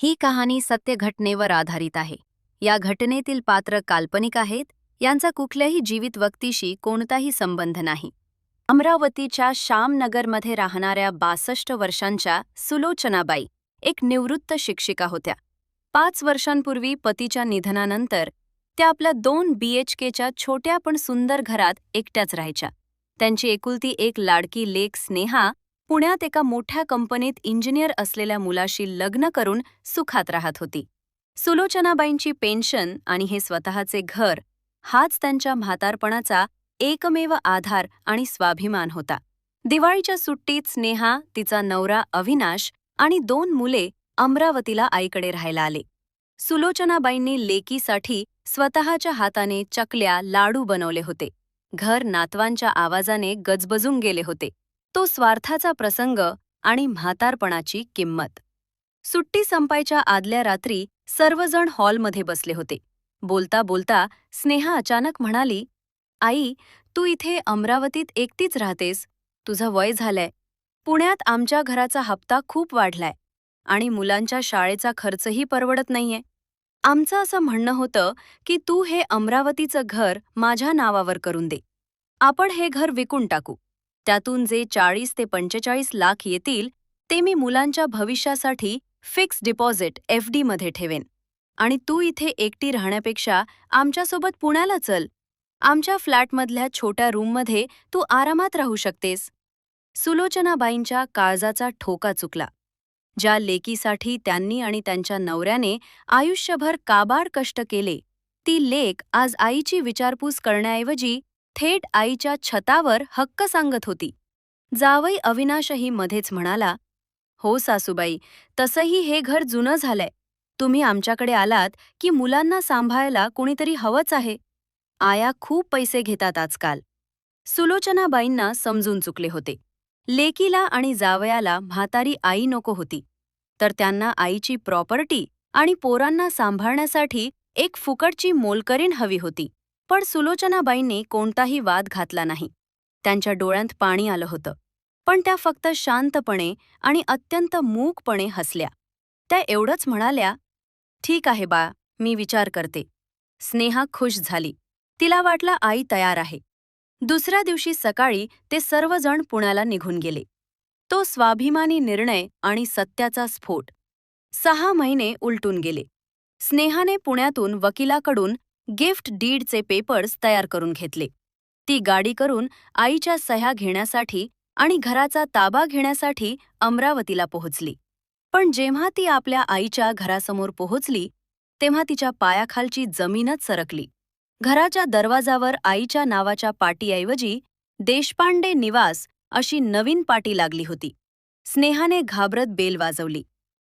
ही कहाणी सत्य घटनेवर आधारित आहे. या घटनेतील पात्र काल्पनिक आहेत, यांचा कुठल्याही जीवित व्यक्तीशी कोणताही संबंध नाही. अमरावतीच्या श्यामनगरमध्ये राहणाऱ्या 62 वर्षांच्या सुलोचनाबाई एक निवृत्त शिक्षिका होत्या. 5 वर्षांपूर्वी पतीच्या निधनानंतर त्या आपल्या 2 BHKच्या छोट्या पण सुंदर घरात एकट्याच राहायच्या. त्यांची एकुलती एक लाडकी लेक स्नेहा पुण्यात एका मोठ्या कंपनीत इंजिनियर असलेल्या मुलाशी लग्न करून सुखात राहत होती. सुलोचनाबाईंची पेन्शन आणि हे स्वतःचे घर हाच त्यांच्या म्हातारपणाचा एकमेव आधार आणि स्वाभिमान होता. दिवाळीच्या सुट्टीत स्नेहा, तिचा नवरा अविनाश आणि 2 मुले अमरावतीला आईकडे राहायला आले. सुलोचनाबाईंनी लेकीसाठी स्वतःच्या हाताने चकल्या, लाडू बनवले होते. घर नातवांच्या आवाजाने गजबजून गेले होते. तो स्वार्थाचा प्रसंग आणि म्हातारपणाची किंमत. सुट्टी संपायच्या आदल्या रात्री सर्वजण हॉलमध्ये बसले होते. बोलता बोलता स्नेहा अचानक म्हणाली, "आई, तू इथे अमरावतीत एकटीच राहतेस. तुझं वय झालंय. पुण्यात आमच्या घराचा हप्ता खूप वाढलाय आणि मुलांच्या शाळेचा खर्चही परवडत नाहीये. आमचं असं म्हणणं होतं की तू हे अमरावतीचं घर माझ्या नावावर करून दे. आपण हे घर विकून टाकू. त्यातून जे 40 ते 45 लाख येतील ते मी मुलांच्या भविष्यासाठी फिक्स डिपॉझिट FD मध्ये ठेवेन. आणि तू इथे एकटी राहण्यापेक्षा आमच्यासोबत पुण्याला चल. आमच्या फ्लॅटमधल्या छोट्या रूममध्ये तू आरामात राहू शकतेस." सुलोचनाबाईंच्या काळजाचा ठोका चुकला. ज्या लेकीसाठी त्यांनी आणि त्यांच्या नवऱ्याने आयुष्यभर काबाड कष्ट केले, ती लेक आज आईची विचारपूस करण्याऐवजी थेट आईच्या छतावर हक्क सांगत होती. जावई अविनाशही मध्येच म्हणाला, "हो सासूबाई, तसंही हे घर जुनं झालंय. तुम्ही आमच्याकडे आलात की मुलांना सांभाळायला कुणीतरी हवंच आहे. आया खूप पैसे घेतात आजकाल." सुलोचनाबाईंना समजून चुकले होते. लेकीला आणि जावयाला म्हातारी आई नको होती, तर त्यांना आईची प्रॉपर्टी आणि पोरांना सांभाळण्यासाठी एक फुकटची मोलकरीण हवी होती. पण सुलोचनाबाईंनी कोणताही वाद घातला नाही. त्यांच्या डोळ्यांत पाणी आलं होतं, पण त्या फक्त शांतपणे आणि अत्यंत मूकपणे हसल्या. त्या एवढंच म्हणाल्या, "ठीक आहे बा, मी विचार करते." स्नेहा खुश झाली. तिला वाटलं आई तयार आहे. दुसऱ्या दिवशी सकाळी ते सर्वजण पुण्याला निघून गेले. तो स्वाभिमानी निर्णय आणि सत्याचा स्फोट. 6 महिने उलटून गेले. स्नेहाने पुण्यातून वकिलाकडून गिफ्ट डीडचे पेपर्स तयार करून घेतले. ती गाडी करून आईच्या सह्या घेण्यासाठी आणि घराचा ताबा घेण्यासाठी अमरावतीला पोहोचली. पण जेव्हा ती आपल्या आईच्या घरासमोर पोहोचली, तेव्हा तिच्या पायाखालची जमीनच सरकली. घराच्या दरवाजावर आईच्या नावाच्या पाटीऐवजी देशपांडे निवास अशी नवीन पाटी लागली होती. स्नेहाने घाबरत बेल वाजवली.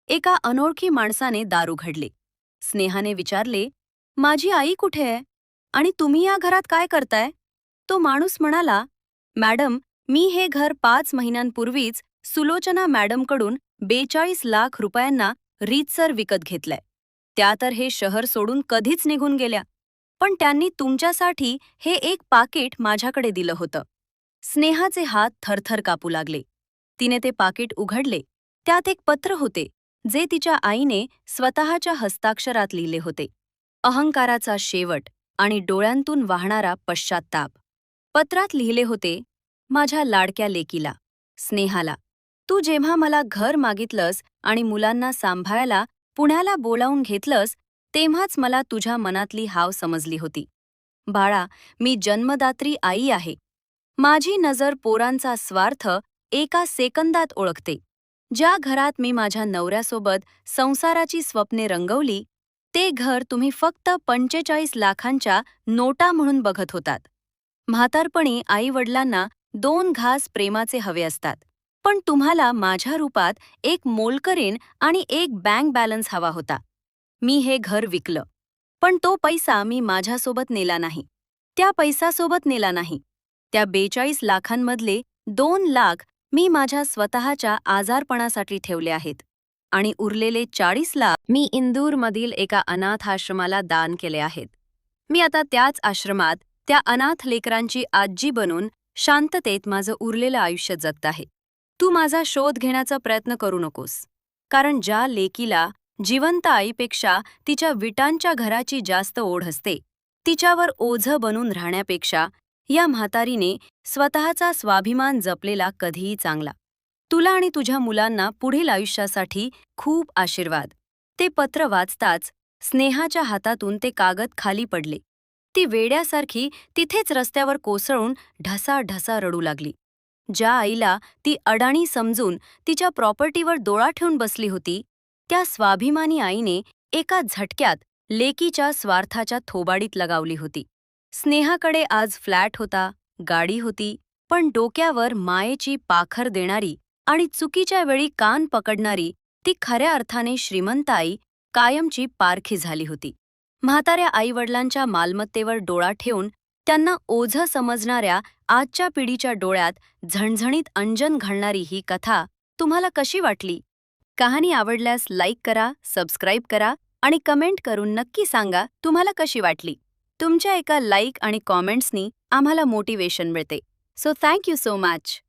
एका अनोळखी माणसाने दार उघडले. स्नेहाने विचारले, "माझी आई कुठे आहे? आणि तुम्ही या घरात काय करताय?" तो माणूस म्हणाला, "मॅडम, मी हे घर 5 महिन्यांपूर्वीच सुलोचना मॅडमकडून 42 लाख रुपयांना रीतसर विकत घेतलंय. त्या तर हे शहर सोडून कधीच निघून गेल्या. पण त्यांनी तुमच्यासाठी हे एक पाकीट माझ्याकडे दिलं होतं." स्नेहाचे हात थरथर कापू लागले. तिने ते पाकीट उघडले. त्यात एक पत्र होते, जे तिच्या आईने स्वतःच्या हस्ताक्षरात लिहिले होते. अहंकाराचा शेवट आणि डोळ्यांतून वाहणारा पश्चात्ताप. पत्रात लिहिले होते, "माझ्या लाडक्या लेकीला, स्नेहाला, तू जेव्हा मला घर मागितलंस आणि मुलांना सांभाळायला पुण्याला बोलावून घेतलंस, तेव्हाच मला तुझ्या मनातली हाव समजली होती. बाळा, मी जन्मदात्री आई आहे. माझी नजर पोरांचा स्वार्थ एका सेकंदात ओळखते. ज्या घरात मी माझ्या नवऱ्यासोबत संसाराची स्वप्ने रंगवली, ते घर तुम्ही फक्त 45 लाखांच्या नोटा म्हणून बघत होतात. म्हातारपणी आई-वडिलांना 2 घास प्रेमाचे हवे असतात, पण तुम्हाला माझ्या रूपात एक मोलकरीण आणि एक बँक बॅलन्स हवा होता. मी हे घर विकलं, पण तो पैसा मी माझ्यासोबत नेला नाही. त्या पैसासोबत नेला नाही. त्या 42 लाखांमधले 2 लाख मी माझ्या स्वतःच्या आजारपणासाठी ठेवले आहेत आणि उरलेले 40 लाख मी इंदूरमधील एका अनाथ आश्रमाला दान केले आहेत. मी आता त्याच आश्रमात त्या अनाथ लेकरांची आजी बनून शांततेत माझं उरलेलं आयुष्य जगत आहे. तू माझा शोध घेण्याचा प्रयत्न करू नकोस, कारण ज्या लेकीला, जिवंत आईपेक्षा तिच्या विटांच्या घराची जास्त ओढ असते. तिच्यावर ओझं बनून राहण्यापेक्षा या म्हातारीने स्वतःचा स्वाभिमान जपलेला कधीही चांगला. तुला आणि तुझ्या मुलांना पुढील आयुष्यासाठी खूप आशीर्वाद. ते पत्र वाचताच स्नेहाच्या हातातून ते कागद खाली पडले. ती वेड्यासारखी तिथेच रस्त्यावर कोसळून ढसाढसा रडू लागली. ज्या आईला ती अडाणी समजून तिच्या प्रॉपर्टीवर डोळा ठेवून बसली होती, त्या स्वाभिमानी आईने एका झटक्यात लेकीच्या स्वार्थाच्या थोबाडीत लगावली होती. स्नेहाकडे आज फ्लॅट होता, गाडी होती, पण डोक्यावर मायेची पाखर देणारी आणि चुकीच्या वेळी कान पकडणारी ती खऱ्या अर्थाने श्रीमंत आई कायमची पारखी झाली होती. म्हाताऱ्या आईवडिलांच्या मालमत्तेवर डोळा ठेवून त्यांना ओझं समजणाऱ्या आजच्या पिढीच्या डोळ्यात झणझणीत अंजन घालणारी ही कथा तुम्हाला कशी वाटली? कहाणी आवडल्यास लाईक करा, सबस्क्राईब करा आणि कमेंट करून नक्की सांगा तुम्हाला कशी वाटली. तुमच्या एका लाईक आणि कॉमेंट्सनी आम्हाला मोटिवेशन मिळते. So thank you so much.